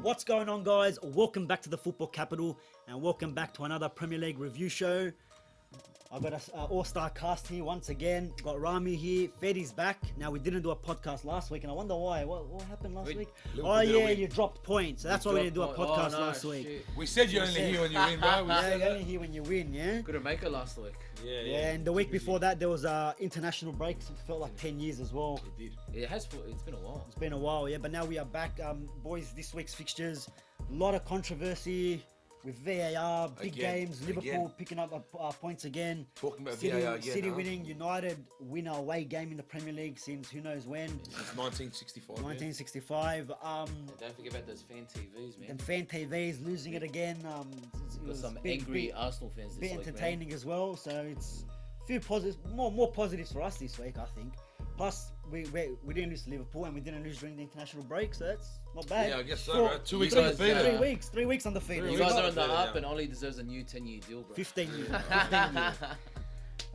What's going on, guys? Welcome back to the Football Capital and welcome back to another Premier League review show. I've got an all-star cast here once again. Got Rami here. Fedi's back. Now, we didn't do a podcast last week and I wonder why. What happened last week? Oh yeah, you dropped points. So that's why we didn't do a podcast last week. We said you only hear when you win, bro. Yeah, you only hear when you win, yeah? Couldn't make it last week. Yeah, and the week before that there was international breaks. It felt like 10 years as well. It did. It's been a while. It's been a while, yeah, but now we are back. Boys, this week's fixtures, a lot of controversy with VAR, big games, Liverpool picking up points again. Talking about City, VAR again. City winning, United win a away game in the Premier League since who knows when. Since 1965. 1965. Don't forget about those fan TVs, man. And fan TVs losing it again. It was some angry Arsenal fans this bit week, entertaining as well. So it's a few positives, more positives for us this week, I think. Plus, we didn't lose to Liverpool and we didn't lose during the international break, so that's not bad. Yeah, I guess so, right? 2 weeks undefeated. 3 weeks undefeated. You guys are on the up and Ollie deserves a new 10-year deal, bro. 15 years.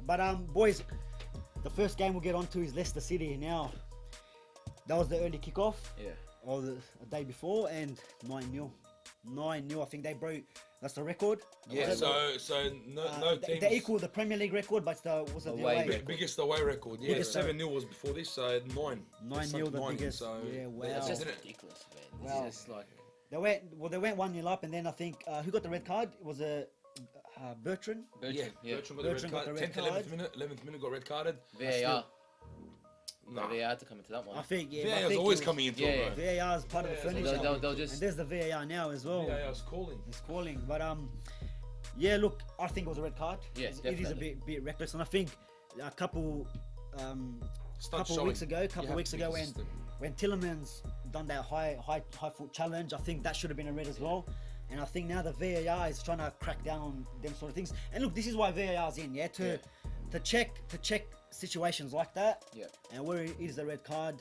But boys, the first game we'll get on to is Leicester City. Now, that was the early kickoff. Yeah. Or the day before, and 9-0. 9-0. I think they broke. That's the record. Yeah. So no teams. They equal the Premier League record, but the away biggest away record. Yeah. 7-0 was before this, so 9. 9-0 the biggest. So yeah. Wow. It's just ridiculous, man. Wow. It's just like They went 1-0 up, and then I think who got the red card? It was Bertrand. Yeah. Bertrand got the red card. 11th minute got red carded. VAR. No. VAR had to come into that one. I think VAR's always coming into it, bro. VAR is part of the furniture. They'll just... And there's the VAR now as well. VAR's calling. It's calling, but yeah. Look, I think it was a red card. Yes, it is a bit reckless, and I think a couple weeks ago, when Tillemans done that high foot challenge, I think that should have been a red as well. And I think now the VAR is trying to crack down on them sort of things. And look, this is why VAR's in, to check situations like that. Yeah. And where it is a red card,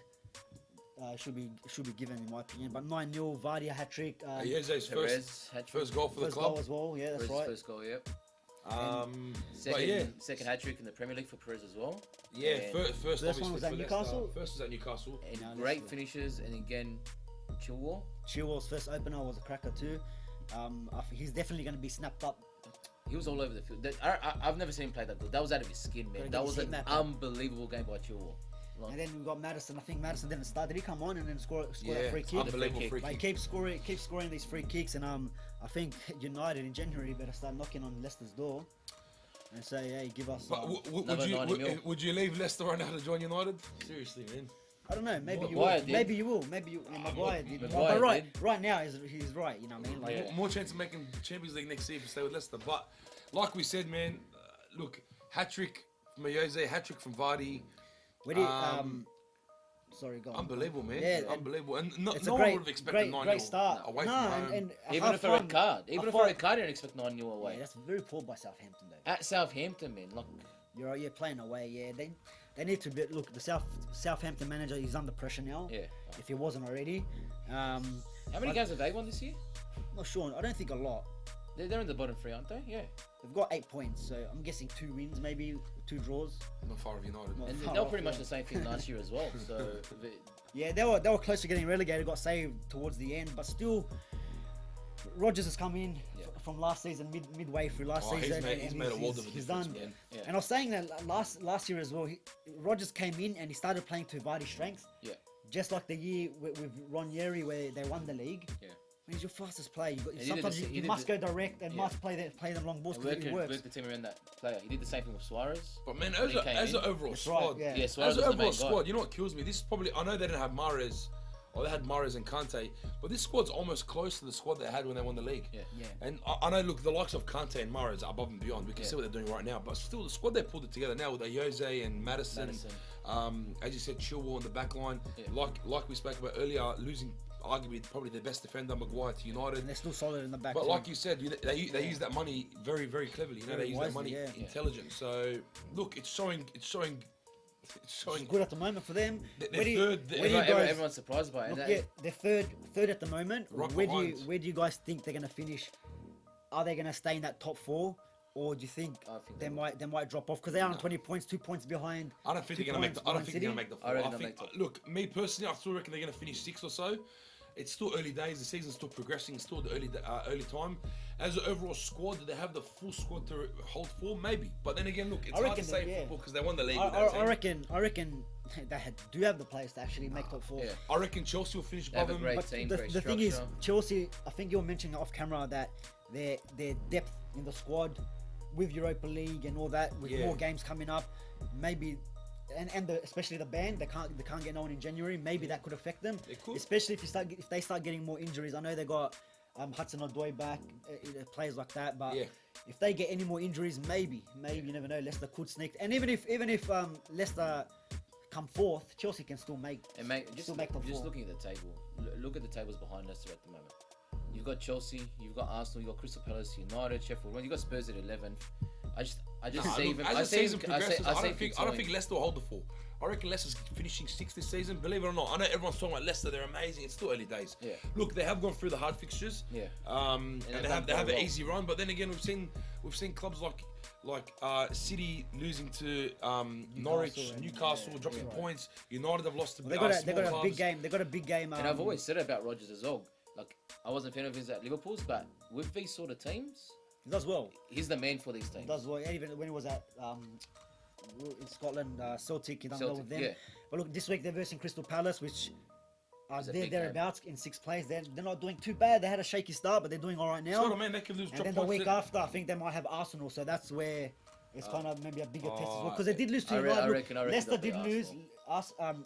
should be given in my opinion. But 9-0, Vardy a hat trick. Ayoze's first goal for the club goal as well. Yeah, that's right. First goal, yep. Second hat trick in the Premier League for Perez as well. Yeah, first one was at Newcastle. First was at Newcastle. And great finishes, and again, Chilwell's first opener was a cracker too. He's definitely going to be snapped up. He was all over the field. I've never seen him play that good. That was out of his skin, man. That was an unbelievable game by Chilwell. And then we got Madison. I think Madison didn't start. Did he come on and then score a free kick? Unbelievable free kick. Like, keep scoring these free kicks, and I think United in January better start knocking on Leicester's door and say, hey, give us. But would you leave Leicester right now to join United? Seriously, man. I don't know. Maybe you will. Maybe you will. Maybe you. Maguire did. But right now he's right. You know what I mean? Like more chance of making Champions League next year if you stay with Leicester. But like we said, man, look, hat trick from Ayoze, hat trick from Vardy. Sorry, go on. Unbelievable, man. Yeah, unbelievable. And no one would have expected 9-0 great start. Away from home. And even if a red card, you didn't expect 9-0 away. Yeah, that's very poor by Southampton, though. At Southampton, man, look. You're playing away. Yeah, they need to be. Look, the Southampton manager is under pressure now. Yeah. If he wasn't already. How many games have they won this year? Not sure. I don't think a lot. They're in the bottom 3, aren't they? Yeah. They've got 8 points, so I'm guessing 2 wins, maybe 2 draws. Not far of United. And they were pretty much the same thing last year as well. So. Yeah, they were close to getting relegated. Got saved towards the end, but still, Rodgers has come in from last season, midway through last season. He's made a world of a difference. He's done. Yeah. And I was saying that last year as well. Rodgers came in and he started playing to Vardy's strengths. Yeah. Just like the year with Ranieri where they won the league. Yeah. He's your fastest player. Sometimes you must go direct and must play them long balls because it works. Work the team around that player. He did the same thing with Suarez. But man, as an overall squad, Suarez as an overall squad, you know what kills me? This is probably, I know they didn't have Mahrez, or they had Mahrez and Kante, but this squad's almost close to the squad they had when they won the league. Yeah. And I know, look, the likes of Kante and Mahrez are above and beyond. We can see what they're doing right now, but still, the squad they pulled it together now with Ayoze and Madison. As you said, Chilwell in the back line. Yeah. Like we spoke about earlier, losing arguably probably their best defender, Maguire, to United. And they're still solid in the back. But like you said, they use that money very, very cleverly. You know, they use that money intelligent. So look, it's showing. It's good at the moment for them. Everyone's surprised by it. Look, they're third at the moment. Right where do you guys think they're gonna finish? Are they gonna stay in that top 4? Or do you think they might drop off because they are on 20 points, 2 points behind? I don't think they're gonna make the. I don't think they're gonna make the 4. Make the look, me personally, I still reckon they're gonna finish 6th or so. it's still early days. The season's still progressing. It's still the early time. As an overall squad, do they have the full squad to hold for? Maybe. But then again, look, it's hard to say football because they won the league. I reckon they do have the players to actually make top 4. Yeah. I reckon Chelsea will finish above them. Great team, the thing is, Chelsea, I think you were mentioning off camera that their depth in the squad with Europa League and all that, with more games coming up, maybe, and especially the ban, they can't get no one in January. Maybe that could affect them, especially if they start getting more injuries. I know they got Hudson-Odoi back, players like that, but if they get any more injuries, maybe you never know. Leicester could sneak, and even if Leicester come fourth, Chelsea can still make. And just looking at the table, look at the tables behind Leicester at the moment. You've got Chelsea, you've got Arsenal, you've got Crystal Palace, United, Sheffield. You've got Spurs at 11th. I think Leicester will hold the 4. I reckon Leicester's finishing 6th this season. Believe it or not, I know everyone's talking about Leicester. They're amazing. It's still early days. Yeah. Look, they have gone through the hard fixtures. Yeah. And they have an easy run. But then again, we've seen clubs like City losing to Norwich, Newcastle dropping points. United have lost to they got a big game. They got a big game. And I've always said about Rodgers as well. Like, I wasn't a fan of his at Liverpool's, but with these sort of teams, he does well. He's the man for these teams. He does well. Even when he was at in Scotland, Celtic, he done well with them. Yeah. But look, this week they're versing Crystal Palace, which they're thereabouts in 6th place. They're not doing too bad. They had a shaky start, but they're doing all right now. So, man, they could lose. And then the week after, I think they might have Arsenal. So that's where it's kind of maybe a bigger test as well, because they did lose to United. I reckon Leicester did lose.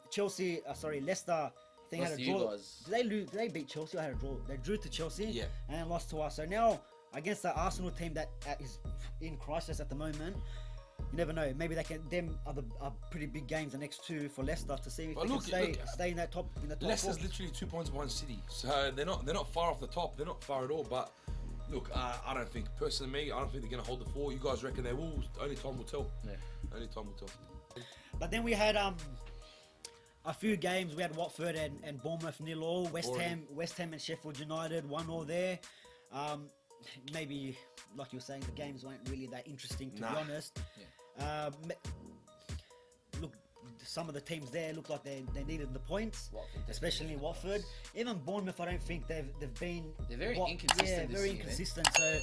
Chelsea, Leicester. I think had a draw. Did they beat Chelsea or had a draw? They drew to Chelsea and then lost to us. So now against the Arsenal team that is in crisis at the moment, you never know. Maybe they can. Them are pretty big games the next 2 for Leicester to see if they can stay in the top. Leicester's literally 2 points behind City, so they're not far off the top. They're not far at all. But look, I don't think personally, I don't think they're going to hold the 4. You guys reckon they will? Only time will tell. Yeah. Only time will tell. But then we had a few games. We had Watford and Bournemouth 0-0. West Ham and Sheffield United 1-0 there. Maybe, like you were saying, the games weren't really that interesting to be honest. Yeah. Look, some of the teams there look like they needed the points, especially Watford. Even Bournemouth, I don't think they've been. They're very inconsistent. Yeah, very inconsistent. So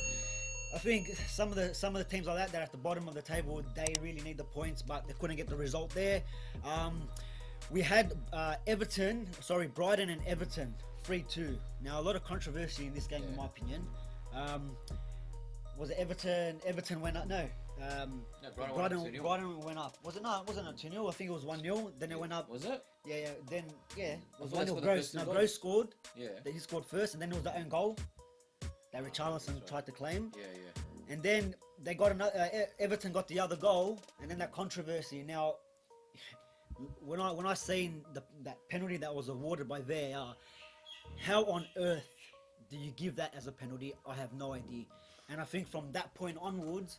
I think some of the teams like that, they're at the bottom of the table. They really need the points, but they couldn't get the result there. We had Brighton and Everton 3-2. Now a lot of controversy in this game, in my opinion. Was it Everton? Everton went up. No. Brighton went up. Was it not? Wasn't it 2-0? I think it was 1-0. Then it went up. Was it? Yeah. Then it was 1-0. Gross scored. Yeah. He scored first, and then it was the own goal that Richarlison tried to claim. Yeah. And then they got another. Everton got the other goal, and then that controversy. Now, when I seen that penalty that was awarded by VAR, how on earth do you give that as a penalty? I have no idea. And I think from that point onwards,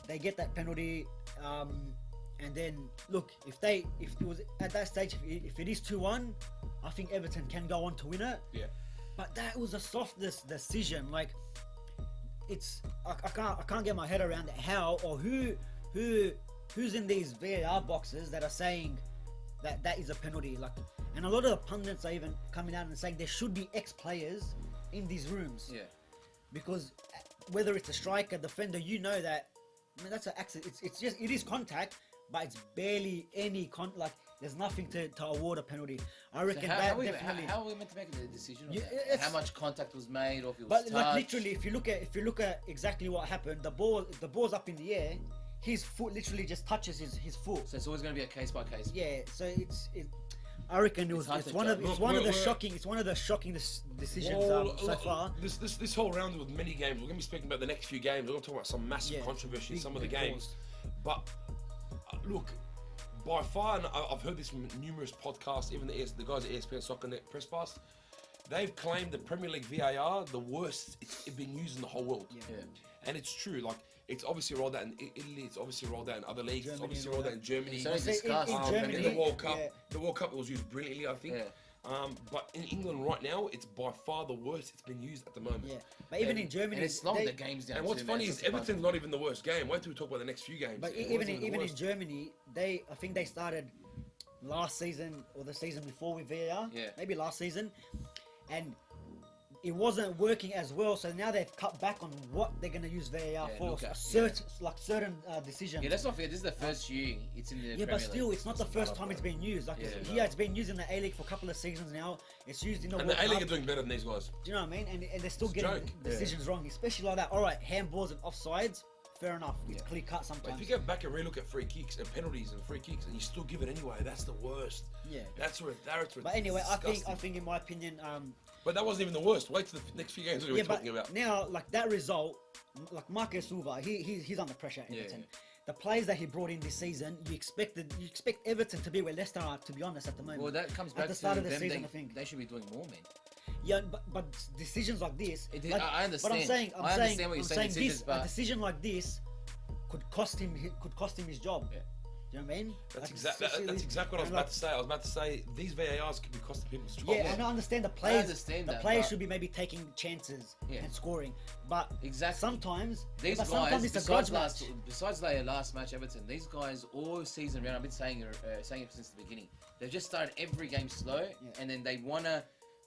they get that penalty. And then look, if it was at that stage, if it is 2-1, I think Everton can go on to win it. Yeah. But that was the softest decision. Like, I can't get my head around it. How or who's in these VAR boxes that are saying that is a penalty? Like, and a lot of the pundits are even coming out and saying there should be ex-players in these rooms. Yeah. Because whether it's a striker, defender, you know that. I mean, that's an accident. It is contact, but it's barely any there's nothing to award a penalty. I reckon how are we meant to make a decision on that? How much contact was made, or if it was touched? Like literally, if you look at exactly what happened, the ball's up in the air. His foot literally just touches his foot. So it's always going to be a case by case. Yeah. So I reckon it's one of the shocking decisions so far. This whole round with many games, we're going to be speaking about the next few games. We're going to talk about some massive controversy in some of the games. But look, by far, and I've heard this from numerous podcasts, even the guys at ESPN Soccer Net Press Pass, they've claimed the Premier League VAR the worst it's been used in the whole world. Yeah. And it's true. Like, it's obviously rolled out in Italy. It's obviously rolled out in other leagues. Germany, it's obviously rolled out in Germany. So it's discussed. Germany, in the World Cup, the World Cup was used brilliantly, I think. Yeah. But in England right now, it's by far the worst it's been used at the moment. Yeah. But even in Germany, and it's slowing the games down. And what's funny is Everton's not even the worst game. Wait till we talk about the next few games. But even in Germany, I think they started last season or the season before with VAR. Yeah. Maybe last season. and it wasn't working as well. So now they've cut back on what they're going to use VAR for. Certain decisions. Yeah, let's not forget, this is the first year it's in the Premier but still, League. it's not the first time it's been used. Like it's been used in the A-League for a couple of seasons now. It's used in the and World the A-League Cup. are doing better than these guys. Do you know what I mean? And they're still getting decisions wrong, especially like that. All right, handballs and offsides. Fair enough. It's clear cut sometimes. But if you go back and relook at free kicks and penalties and free kicks, and you still give it anyway, that's the worst. Yeah. That's where it's. But anyway, I think in my opinion, but that wasn't even the worst. Wait till the next few games we're talking about. Now, like that result, like Marco Silva, he's under pressure at Everton. The players that he brought in this season, you expect Everton to be where Leicester are, to be honest, at the moment. Well, that comes back at the start of the them, season, I think. They should be doing more, man. Yeah, but decisions like this. I understand. But I'm saying what you're saying. a decision like this could cost him his job. Yeah. Do you know what I mean? That's exactly what I was about to say. I was about to say these VARs could be costing people jobs. Yeah, and I understand the players. The players should be maybe taking chances and scoring, but sometimes these guys, sometimes it's a grudge match. Besides their last match, Everton, these guys all season round. I've been saying it since the beginning. They've just started every game slow, and then they wanna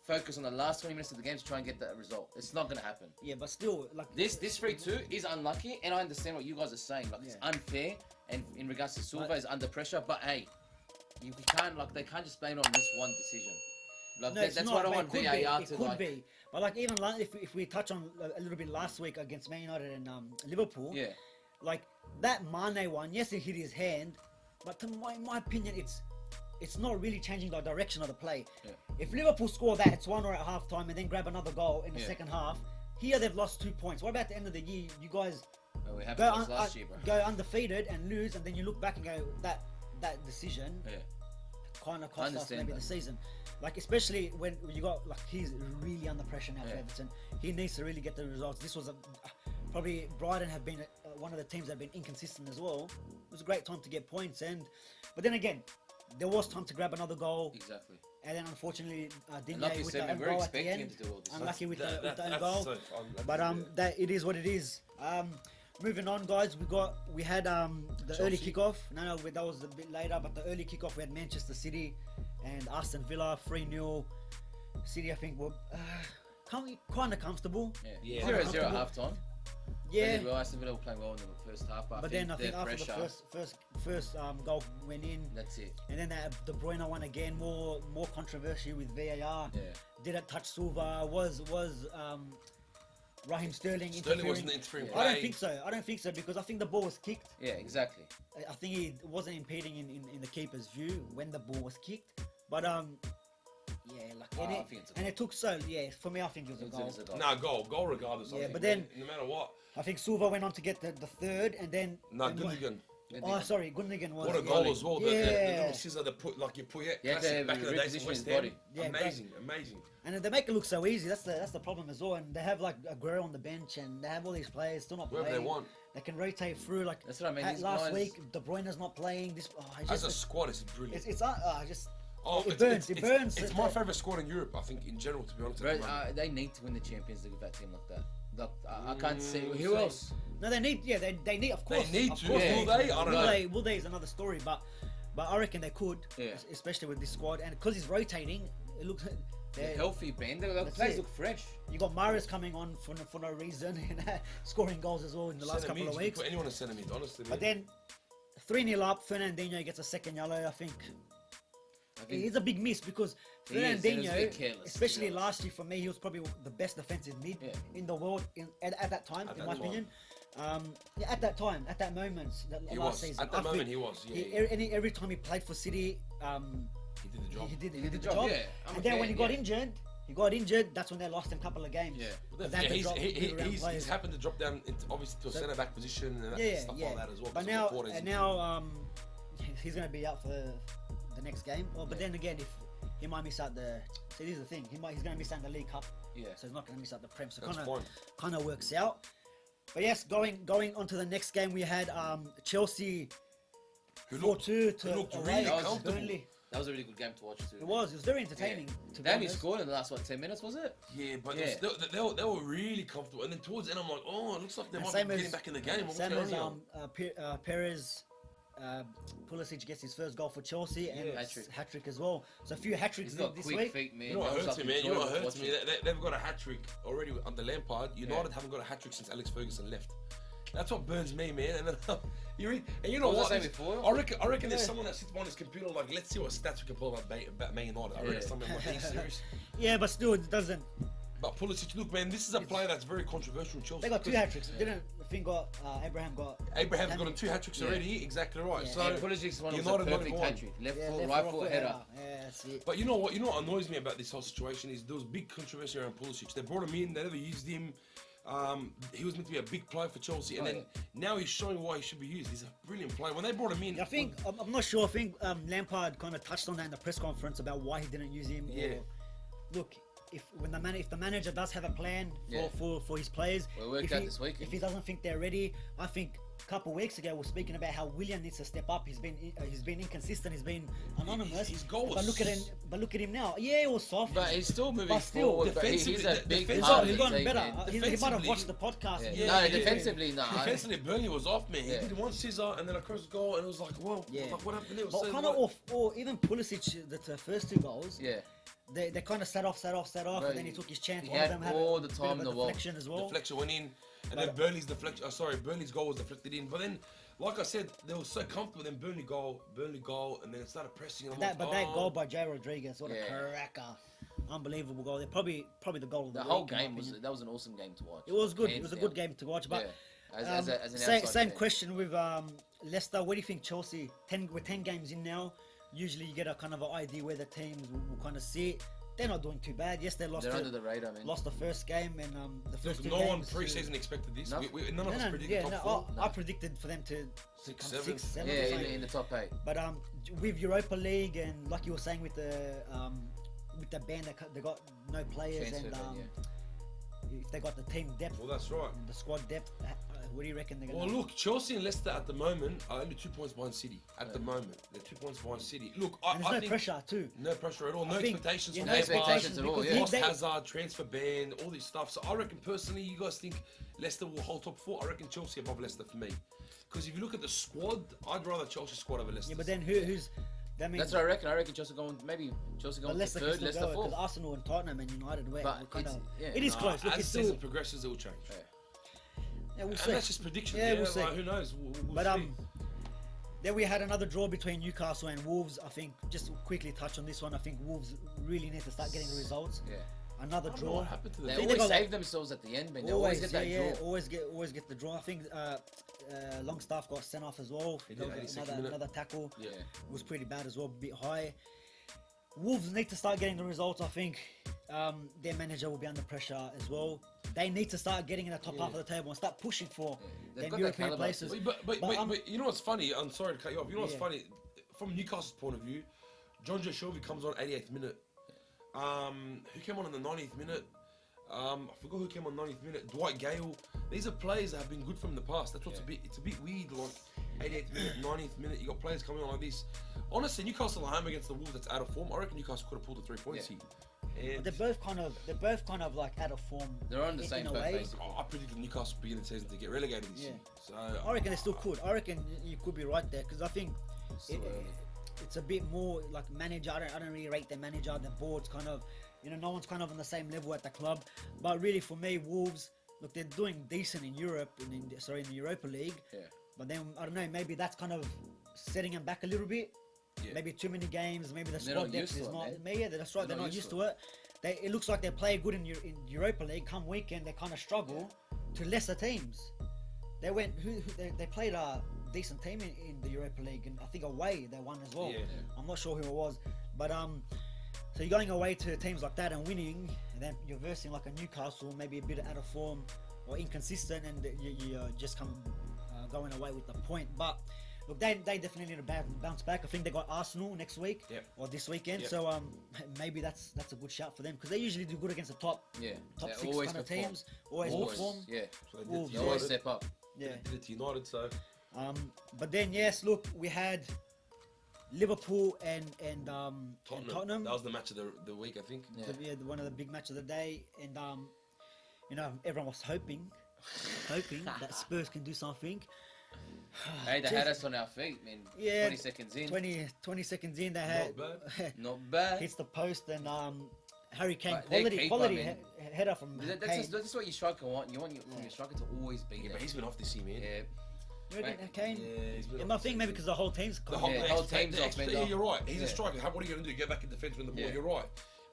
focus on the last 20 minutes of the game to try and get that result. It's not gonna happen. Yeah, but still, like this 3-2 is unlucky, and I understand what you guys are saying. Like it's unfair. And in regards to Silva, is under pressure, but hey, you can't they can't just blame it on this one decision. Like no, that's why I don't want VAR to could be. But like even if we touch on a little bit last week against Man United and Liverpool, like that Mane one, yes, it hit his hand, but in my opinion, it's not really changing the direction of the play. Yeah. If Liverpool score that, it's 1-1 at half time, and then grab another goal in the second half. Here they've lost 2 points. What about at the end of the year? You guys go undefeated and lose, and then you look back and go that decision kind of cost us maybe the season. Like especially when you got like he's really under pressure now for Everton. He needs to really get the results. This was probably Brighton have been one of the teams that have been inconsistent as well. It was a great time to get points, but then again, there was time to grab another goal. Exactly. And then unfortunately, Digne with the own goal at the end. Unlucky with the own goal. But that it is what it is. Moving on, guys, we had the Chelsea. Early kickoff. No, that was a bit later. But the early kickoff, we had Manchester City and Aston Villa 3-0. City, I think, were kind of comfortable. Yeah. 0-0 at halftime. Yeah. Well, Aston Villa were playing well in the first half, but then I think after the first goal went in, that's it. And then that De Bruyne one again, more controversy with VAR. Yeah. Didn't touch Silva. Was Raheem Sterling wasn't interfering. I don't think so because I think the ball was kicked. Yeah, exactly. I think he wasn't impeding in the keeper's view when the ball was kicked. But it took for me I think it was a goal. No, goal regardless. Yeah, but then no matter what, I think Silva went on to get the third, and then Gundogan. Gundogan was. What a goal as well! Yeah. The little scissor that put like you put classic back in the days in West Ham. Amazing. And they make it look so easy. That's the problem as well. And they have like Aguero on the bench, and they have all these players still not playing. Wherever they want. They can rotate through. Like that's what I mean. Last week, De Bruyne's not playing. As a squad, it's brilliant. It burns. It's my favourite squad in Europe, I think, in general, to be honest. They need to win the Champions League with that team like that. I can't see who else. No, they need. Yeah, they need. Of course, they need to. Will they? I don't know. Will they is another story, but I reckon they could. Yeah. Especially with this squad, and because he's rotating, it looks. They're healthy, man. The players look fresh. You got Mahrez coming on for no reason and scoring goals as well in the last couple of weeks. Put anyone in centre mid, honestly. But then 3-0 up, Fernandinho gets a second yellow. I think it's a big miss because Fernandinho, especially last year for me, he was probably the best defensive mid in the world at that time, in my opinion. At that time, at that moment, last season. At that moment, he was. Every time he played for City, he did the job. He did the job. Yeah. And then when he got injured, that's when they lost him a couple of games. Yeah. He's happened to drop down obviously to a centre back position and stuff like that as well. But now he's going to be out for the next game. But then again, if he might miss out this is the thing. He's going to miss out the League Cup. Yeah. So he's not going to miss out the Prem. So that's kind of works out. But yes, going on to the next game, we had Chelsea 4-2 to looked really comfortable. That was a really good game to watch too. It was very entertaining. Then he scored in the last 10 minutes, was it? Yeah, but they were really comfortable. And then towards the end, I'm like, it looks like they might be getting back in the game. Same as Perez Pulisic gets his first goal for Chelsea and Hat-trick. hat-trick as well. So a few hat-tricks He's got this quick week. feet, man. You know what hurts me, man? You know what hurts me? Watching. They've got a hat-trick already under Lampard. United haven't got a hat-trick since Alex Ferguson left. That's what burns me, man. And then you know What was what? I saying before? I reckon there's someone that sits behind his computer like, let's see what stats we can pull about Man United. I reckon someone like, are you serious? Yeah, but still, it doesn't. But Pulisic, look, man, this is a player that's very controversial in Chelsea. They got 2 hat-tricks. Didn't I think Abraham's got 2 hat-tricks already. Exactly right. Yeah. So And Pulisic's one of the United perfect won. hat-trick. Left Yeah, foot, left right foot, foot, header. Yeah, that's it. But you know what? You know what annoys me about this whole situation is there was big controversy around Pulisic. They brought him in. They never used him. He was meant to be a big player for Chelsea, and then now he's showing why he should be used. He's a brilliant player. When they brought him in, I think I'm not sure. I think Lampard kind of touched on that in the press conference about why he didn't use him. Yeah. Or, look, if the manager does have a plan for his players, Well, it worked out this weekend. if he doesn't think they're ready, I think a couple of weeks ago we were speaking about how Willian needs to step up. He's been inconsistent. He's been anonymous. His goal but was- look at him now. Yeah, it was soft. But he's still moving But still, forward. But he's a defensively- big he's part of he's the gotten team, better. man. He might have Defensively- watched the podcast. Yeah. and- No, defensively, no. defensively, Burnley was off, man. Yeah. He did one scissor and then across the goal, and it was like, whoa, what happened there? But So, kind of off, or even Pulisic, the first 2 goals. Yeah. They kind of set off, Bro, and then he took his chance. he One of had them had all a the bit time of a in the world. deflection as well. deflection went in, and then Burnley's goal was deflected in. But then, like I said, they were so comfortable. Then Burnley goal, and then it started pressing. And That I'm like, goal by Jay Rodriguez, what Yeah. a cracker! Unbelievable goal. They're probably the goal of the The week, whole in my game was opinion. that was an awesome game to watch. It was good. It Hands was a down. good game to watch. But Yeah. As an same outside fan. question with Leicester. What do you think, Chelsea? We're 10 games in now. Usually you get a kind of an idea where the teams will kind of sit. They're not doing too bad. Yes, they They're under the radar, man. lost the first game and the first 2 no games. one pre-season expected this. No. None of us predicted top 4. I predicted for them to 6, come 7. 6, 7. Yeah, something. in the top 8. But with Europa League and like you were saying with the band, they got no players Transfer and ban, if they got the team depth, Well, that's right. the squad depth. What do you reckon they're Well, gonna? look, Chelsea and Leicester at the moment are only 2 points behind City. At the moment, they're 2 points behind City. Look, And there's I no think pressure too. no pressure at all. No think- expectations yeah, from no their expectations part. at all, because yeah. Lost they- Hazard, transfer ban, all this stuff. So I reckon personally, you guys think Leicester will hold top 4? I reckon Chelsea above Leicester for me. Because if you look at the squad, I'd rather Chelsea squad over Leicester. Yeah, but then who's? That means That's what I reckon. I reckon Chelsea going to Leicester can third, still Leicester go fourth. because Arsenal and Tottenham and United were But kind it's- of. yeah. It is close. Look, as it's the season still. progresses, it will change. Yeah. Yeah, we'll And see. that's just prediction. Yeah, Yeah, we'll see. Like, who knows? We'll But see. then we had another draw between Newcastle and Wolves. I think just to quickly touch on this one. I think Wolves really need to start getting the results. Yeah. Another I don't know draw. what happened to They them. think always got save like- themselves at the end, man. They always get that draw. always get the draw. I think Longstaff got sent off as well. He That did, was 82nd minute. another tackle. Yeah. Was pretty bad as well, a bit high. Wolves need to start getting the results. I think their manager will be under pressure as well. They need to start getting in the top half of the table and start pushing for They've them got that European caliber. places. But you know what's funny? I'm sorry to cut you off. You know what's Yeah. funny? From Newcastle's point of view, John Joe Shelby comes on 88th minute. Who came on in the 90th minute? I forgot who came on 90th minute. Dwight Gale. These are players that have been good from the past. That's what's it's a bit weird. Like 88th minute, 90th minute, you got players coming on like this. Honestly, Newcastle at home against the Wolves that's out of form. I reckon Newcastle could have pulled the 3 points Yeah. here. And They're both kind of like out of form. They're on the in same a boat, way. basically. I predicted Newcastle beginning of the season to get relegated this Yeah. year. So I reckon they still could. I reckon you could be right there because I think Still early. it's a bit more like manager. I don't really rate their manager. The board's kind of, no one's kind of on the same level at the club. But really, for me, Wolves, look, they're doing decent in Europe, in the Europa League. Yeah. But then I don't know, maybe that's kind of setting them back a little bit. Yeah. Maybe too many games. Maybe the They're squad not depth used to is it, not. man. Yeah, that's right. They're not used to it. It looks like they play good in Europa League. Come weekend, they kind of struggle to lesser teams. They went. They played a decent team in the Europa League, and I think away they won as well. Yeah. I'm not sure who it was, but so you're going away to teams like that and winning, and then you're versing like a Newcastle, maybe a bit out of form or inconsistent, and you just come going away with the point. But look, they definitely need to bounce back. I think they got Arsenal next week or this weekend, so maybe that's a good shout for them because they usually do good against the top Yeah. top They 6 always kind of perform. teams. Always perform. Yeah. So they did Wolves, to They always United. step up. Yeah. They did it to United. So But then yes, look, we had Liverpool and Tottenham. That was the match of the week, I think. Yeah. One of the big matches of the day, and everyone was hoping that Spurs can do something. Hey, they had us on our feet, man. Yeah, 20 seconds in. 20 seconds in, they had Not bad. hits the post and Harry Kane But their quality keeper, header from Kane. That's what your striker want. You want your striker to always be Yeah, there. but he's been off this year, man. Yeah. You reckon Mate, Kane? Yeah, he's been Yeah, I think maybe because the whole team's The whole, Yeah, whole team's off, man. Yeah, you're right. He's a Yeah. striker. What are you going to do? Get back in defence when the ball? Yeah. You're right.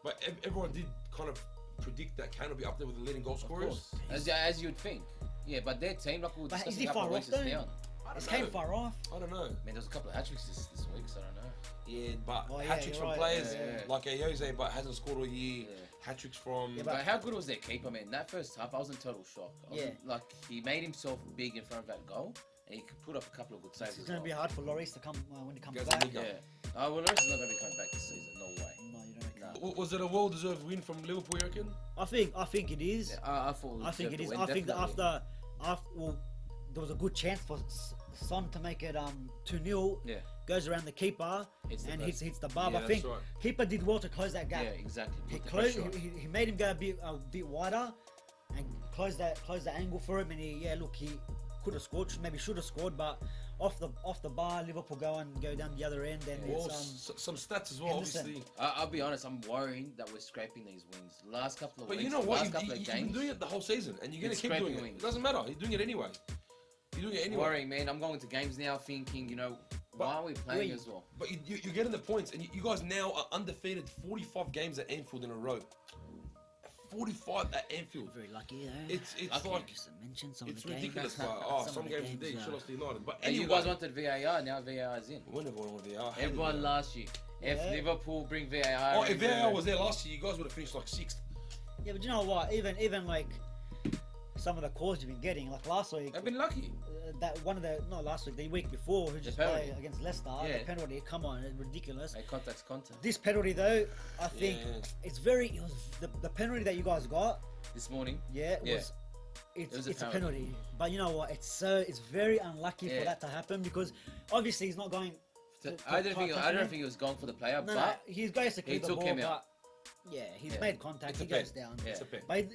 But everyone did kind of predict that Kane will be up there with the leading goal Of scorers. course. As you'd think. Yeah, but their team, like we were But is discussing he a couple far of weeks, off, is though? down. I Is don't Kane know. far off? I don't know. Man, there's a couple of hat-tricks this week, so I don't know. Yeah, but Oh, yeah, hat-tricks you're from right. players Yeah. like Ayoze, but hasn't scored all year. Yeah. Hat-tricks from... Yeah, But how good was their keeper, man? That first half, I was in total shock. Yeah. Like, he made himself big in front of that goal, and he could put up a couple of good saves It's as going well. to be hard for Lloris to come when he comes Goes back. to Liga. Yeah. Oh, well, Lloris is not going to be coming back this season. No way. No, you don't reckon? No. Was it a well-deserved win from Liverpool, you reckon? I think it is. Yeah, I thought I think it is. win, I think that definitely. after well, there was a good chance for Son to make it 2-0. Yeah. Goes around the keeper Hits the and post. hits the bar. Yeah, I think that's right. keeper did well to close that gap. Yeah, exactly. He Put the closed. pressure on. He made him go a bit wider, and closed that angle for him. And he could have scored. Maybe should have scored, but off the bar, Liverpool go down the other end, and Well, it's some stats as well, Henderson. obviously. I'll be honest, I'm worrying that we're scraping these wins. Last couple of But weeks, you know what? last couple of You've been games, doing it the whole season, and you're going to It's keep doing scraping it. wins. It doesn't matter. You're doing it anyway. You're doing it anyway. worrying, man. I'm going to games now thinking, why are we playing as well? But you're getting the points, and you guys now are undefeated 45 games at Anfield in a row. 45 at Anfield. very lucky. It's Lucky. like Just to mention some it's of the games. ridiculous. But, Some some of the games indeed games, should lost to United. But And anyway, you guys wanted VAR, now VAR is in. we never wanted VAR. Everyone last year. If Yeah. Liverpool bring VAR, Oh, if VAR was there last year, you guys would have finished like 6th. Yeah, but you know what? Even like some of the calls you've been getting, like last week, they've been lucky. not last week, the week before, who just penalty. played against Leicester, Yeah. the penalty. Come on, it's ridiculous. Hey, contact's contact. This penalty though, I think Yeah. it was the penalty that you guys got. This morning, Yeah, Yeah. It's was a a penalty. But you know what? It's very unlucky for Yeah. that to happen because obviously he's not going. I don't think he was going for the player, No, but he goes to he keep the took ball, him but out. yeah, he's Yeah. made contact. It's He a pen. goes down. Yeah. It's a pen. But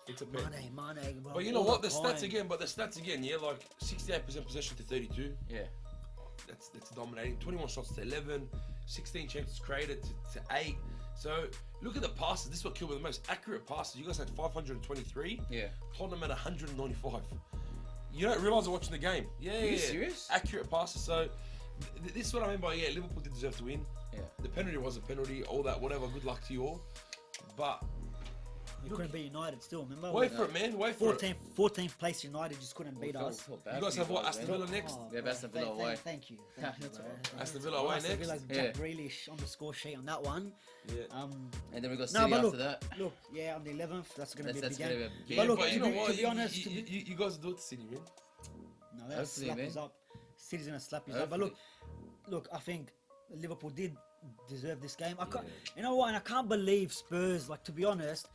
It's a pen. Mane, bro. But you know all what? The the stats time. again. But the stats again. Yeah, like 68% possession to 32. yeah. That's dominating. 21 shots to 11. 16 chances created to 8. So look at the passes. This is what killed me the most. Accurate passes. You guys had 523. Yeah. Tottenham had 195. You don't realise I'm watching the game. Yeah, Are you yeah. serious? Accurate passes. So this is what I mean by Liverpool did deserve to win. Yeah. The penalty was a penalty. All that, whatever. Good luck to you all. But We couldn't beat United still. Remember? wait for it, man. Wait for it. 14th place United just couldn't beat us. You guys have what? Aston Villa next. We have Aston Villa away. Thank you. That's bro. all right. Aston Villa away Aston next. Villa's Yeah. Jack Grealish on the score sheet on that one. Yeah. And then we got No, City but after look, that. look, yeah, on the 11th, that's gonna be a That's big gonna game. be a big But look, but you know what? to be honest, you guys do it to City, man. no, they'll Hopefully, slap man. us up. City's gonna slap us up. But look, I think Liverpool did deserve this game. You know what? And I can't believe Spurs. Like, to be honest,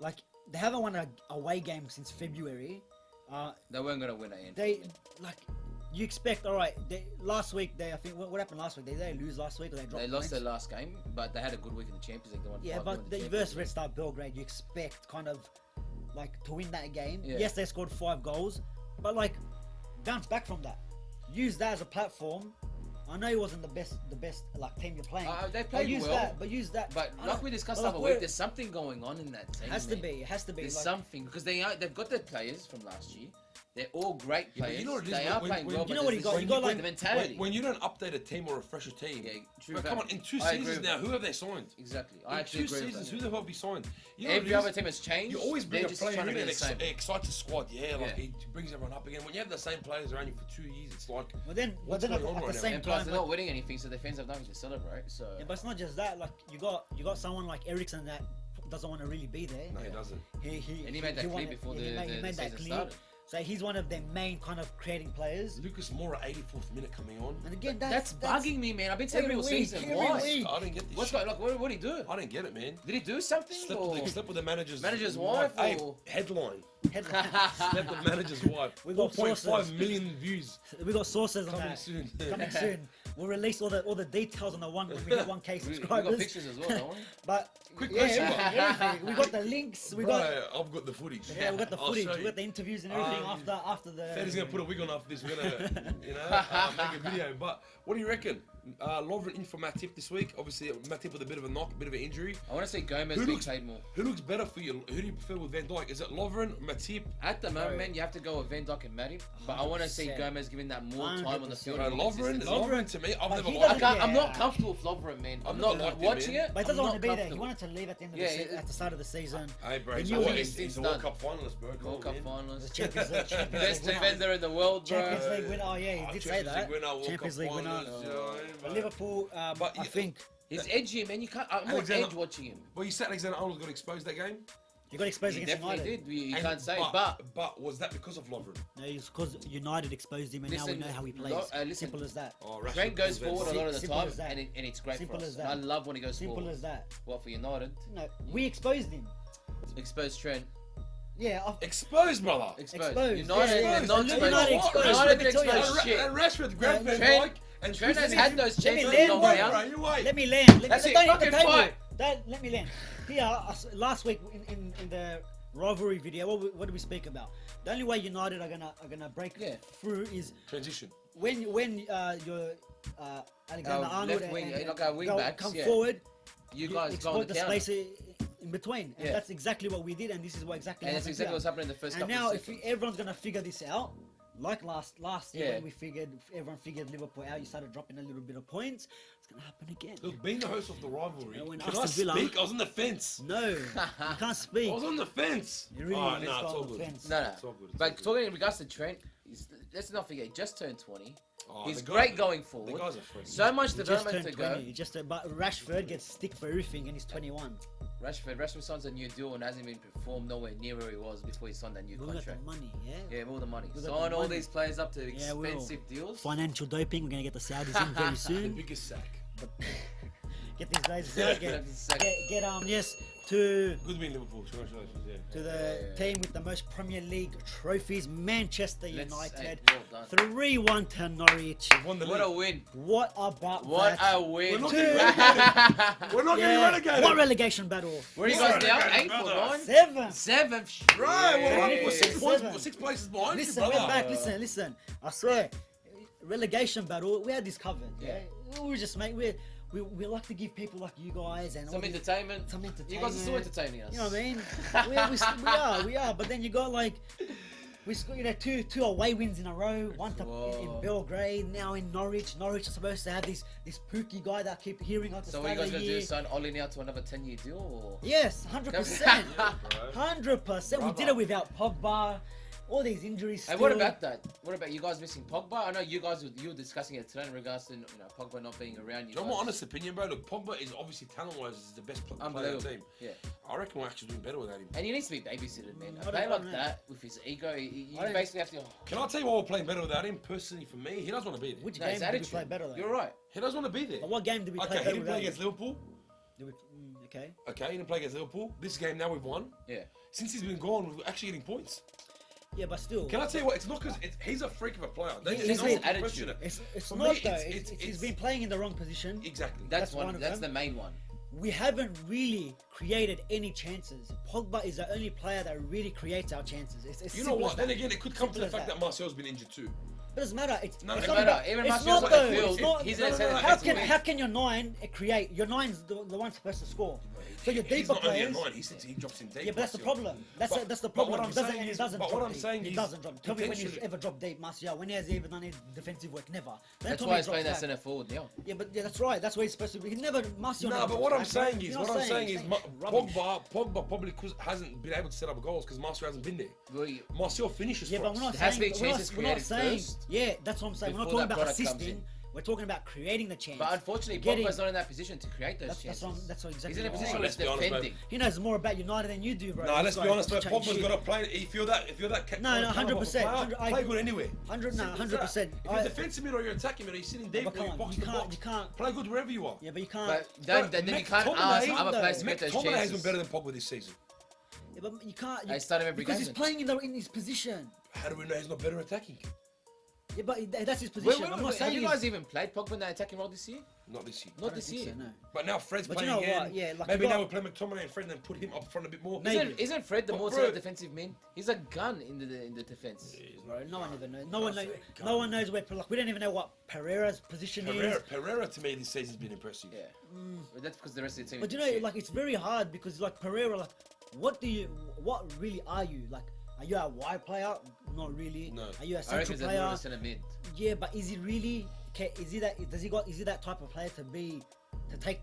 like they haven't won a away game since February. They weren't gonna win at Anfield. They like. You expect, all right. Last week, I think what happened last week? Did they lose last week or they dropped? They lost their points? last game, but they had a good week in the Champions League. They won Yeah, 5-0 but in the the Champions versus League. Red Star Belgrade, you expect kind of like to win that game. Yeah. Yes, they scored 5 goals, but like bounce back from that. Use that as a platform. I know it wasn't the best like team you're playing. They but played use well. that. But use that. But I like don't- we discussed but, the like, other we're- week, there's something going on in that team. Has to man. be. It has to be. There's like, something because they've got their players from last year. They're all great Yeah, but players. you know what it is, They are when- playing when- well. you but know what there's you got? this- You got, like- the mentality. When you don't update a team or refresh a team, Yeah, true but fact. come on, in 2 I agree seasons with now, that. who have they signed? Exactly. I In actually 2 agree with seasons, that. who the hell have you signed? You know Every what it other is? team has changed. You always bring They're a just player trying to in be and the same. excites the squad. Yeah, like Yeah. it brings everyone up again. When you have the same players around you for 2 years, it's like But then what's at going on the right now? same And plus, time, they're not winning anything, so their fans have nothing to celebrate. So yeah, but it's not just that. Like you got someone like Ericsson that doesn't want to really be there. no, he doesn't. and he made that clear wanted- before yeah, the he made that season clear. started. So he's one of their main kind of creating players. Lucas Moura, 84th minute coming on. And again, That's bugging me, man. I've been saying it every all week, season. every Why? week. I didn't get this. What's shit. going? Like, what did he do? I didn't get it, man. Did he do something? Slept with the manager's wife, Hey, or- headline. Headline. Slept with the manager's wife. We got 4.5 sources. million views. We got sources on Coming that. soon. Coming soon. We'll release all the details on the one when we get 1K We subscribers. got pictures as well, don't we? But Quick yeah, question, everything. We got the links. We got I've got the footage. yeah, we got the I'll footage. show We you. got the interviews and everything after the. Freddy's gonna put a wig on after this. We're gonna, make a video. But what do you reckon? Lovren in for Matip this week. Obviously, Matip with a bit of a knock, a bit of an injury. I want to see Gomez Who being looks- paid more. Who looks better for you? Who do you prefer with Van Dijk? Is it Lovren, Matip? At the moment, you have to go with Van Dijk and Matip, but I want to see 100%. Gomez giving that more time on the 100%. field. Bro, and Lovren consistency. to me, I've But never he liked doesn't- him. I'm Yeah. not comfortable with Lovren, man. I've I'm never not liked him, watching man. it. But he doesn't I'm want to not be there. He comfortable. wanted to leave at the end of Yeah, the at the start of the season. Hey, bro, He he's knew a- it. he's It's a World done. Cup finalist, bro. Come World on, Cup man. The finalist. Champions League, Champions Best League winner. defender in the world, bro. Champions League winner. Oh yeah, he did say Champions that. League winner, World Champions Cup League winner. finals, you know what I mean, But bro? Liverpool, But I you- think He's edgy, man. You can't. I'm not Alexander- edge watching him. Well, you said Alexander-Arnold got exposed that game. he got exposed He against definitely United. did. You And- can't say, but was that because of Lovren? No, it's because United exposed him, and now we Listen, know how he plays. listen. Simple as that. Oh, Trent goes Rashford forward a lot of the Simple time, as that. and it's great Simple for us. as that. I love when he goes Simple forward. as that. Well, for United, No, we exposed him. exposed Trent. Yeah, Exposed, brother. Exposed. Exposed. United, Yeah, they're not yeah. exposed. United exposed. United Let me tell you. exposed shit. And Rashford grabbed No, Van Trent- Dijk and Trent has twisted had him. those Let me chances land, long bro. way out. Bro, you wait. let me land. That's it, Don't hit the fucking table. fight. Let me land. Here, last week in the rivalry video, what did we speak about? The only way United are gonna break through is Transition. when your Alexander Arnold left wing, and like our wing backs, come yeah. forward. You guys go exploit on the the counter. space in between, and Yeah. that's exactly what we did, and this is what exactly. And that's happened exactly here. what's happening in the first And couple now, of if seconds. everyone's gonna figure this out, like last year Yeah. when everyone figured Liverpool out, you started dropping a little bit of points. It's gonna happen again. Look, being the host of the rivalry, When can I Aston Villa- speak? I was on the fence. No, you can't speak. I was on the fence. You really Alright, let's nah, go it's all on the good. fence. No, It's all good, it's all But good. talking in regards to Trent, let's not forget, he just turned 20. Oh, He's the guy- great going The forward. guy's a freak. So much He just development turned to go. 20. But Rashford gets stick for everything, and he's 21. Rashford signs a new deal and hasn't even performed nowhere near where he was before he signed that new We got the contract. money, yeah. Yeah, all the money. We got Sign the all money. these players up to Yeah, we will. expensive deals. Financial doping. We're gonna get the Saudis in very the soon. biggest sack. Get these guys out. Get yes to Good win, Liverpool. Congratulations. Yeah. to the team with the most Premier League trophies, Manchester Let's United. say, well done. 3-1 to Norwich. Won the What league. a win. What about What that? a win. We're not Two- getting relegated. We're not getting relegated. What relegation battle? Where are you guys now? Relegated, 8 or brother. 9? 7. 7th. Right, we're Yeah. 6 points. Seven. 6 places behind Listen, you, we're brother. back. Listen. I swear, relegation battle. We had this covered. Yeah. We just we like to give people like you guys and all Some these- entertainment. some You guys are entertainment. still entertaining us. You know what I mean? we are. But then you got like, we scored two away wins in a row. One in Whoa. Belgrade, now in Norwich. Norwich is supposed to have this Pookie guy that I keep hearing at the So what start are you of guys the going to year. do? Sign Ollie now to another 10-year deal? Or? Yes, 100%. Bro. 100%. We did it without Pogba. All these injuries. Hey, Still. what about that? What about you guys missing Pogba? I know you were discussing it today in regards to Pogba not being around. You Do you know guys. my honest opinion, bro? Look, Pogba is obviously talent-wise is the best player on the Unbelievable. team. Yeah. I reckon we're actually doing better without him. And he needs to be babysitted, man. I A don't player like know. that, with his ego, you I don't- basically have to. Can I tell you why we're playing better without him? Personally, for me, he doesn't want to be there. Which No, game his did we attitude. play better though? You're right. He doesn't want to be there. But what game did we play Okay, he better didn't play without against you? Liverpool. Okay. Okay, he didn't play against Liverpool. This game now we've won. Yeah. Since he's been gone, we're actually getting points. Yeah, but still. Can I tell you what? It's not because he's a freak of a player. He's There's no his question attitude. it. It's For not me, though. it's- He's been playing in the wrong position. Exactly. That's one one. of That's them. the main one. We haven't really created any chances. Pogba is the only player that really creates our chances. It's You know simple what? as Then that. again, it could come to Simple the as fact that. that Martial's been injured too. But it doesn't matter. It's No, it's it not doesn't about. matter. Even It's Martial's not on the though. field. It's not. He's no, in no, the no. centre. How can your 9 create? Your 9's the one supposed to score. So your He's deeper not only a players. 9. He drops in deep. Yeah, but that's the Martial. problem. That's But- the but problem. what I'm He doesn't, saying and he is- doesn't but drop what I'm deep. saying He is doesn't drop. Tell me when he's potentially- ever dropped deep, Martial. When he has ever done any defensive work, never. Don't That's tell why me he's he playing that drops centre forward now. Yeah, but yeah, that's right. That's where he's supposed to be. He never Martial. No, never but what I'm drops back, saying right? is, You know Pogba rubbish. probably hasn't been able to set up goals because Martial hasn't been there. Well, Martial finishes Yeah, for but us. we're not There has saying. to be we're chances not created saying. first Yeah, that's what I'm saying. We're not before talking that about product comes assisting. in. We're talking about creating the chance. But unfortunately, Getting- Pogba's not in that position to create those That's chances. exactly. He's in a right. position Oh, where let's it's be honest, defending. He knows more about United than you do, bro. No, let's be honest, but Chatting Pogba's shit. got to play. If you're that, No, 100%. Play good anywhere. 100%. If you're defensive mid or you're attacking mid, or you're sitting deep, But or you're can't- box you to can't- box. you can't- Play good wherever you are. Yeah, but you can't. But then you can't ask McTominay- other players to get those McTominay has been chances. better than Pogba this season. Yeah, but you can't. I start him every because game he's then. playing in his position. How do we know he's not better attacking? Yeah, but that's his position. I'm not Have saying you guys even played Pogba in the attacking role this year? Not this year. Not this year. So, no. But now Fred's But playing you know again. what? Yeah, like maybe you now got- we play McTominay and Fred and then put him up front a bit more. Maybe. Isn't Fred the But more bro- defensive man? He's a gun in the defense. Bro, no one even knows. No one knows where. Like, we don't even know what Pereira's position is. Pereira to me this season's been impressive. Yeah. But that's because the rest of the team. But you is know, shit. like it's very hard because like Pereira, like, what really are you? Like, are you a wide player? Not really. No. Are you a I reckon central he's more player? of a centre mid. Yeah, but is he really? Is he that? Is he that type of player to take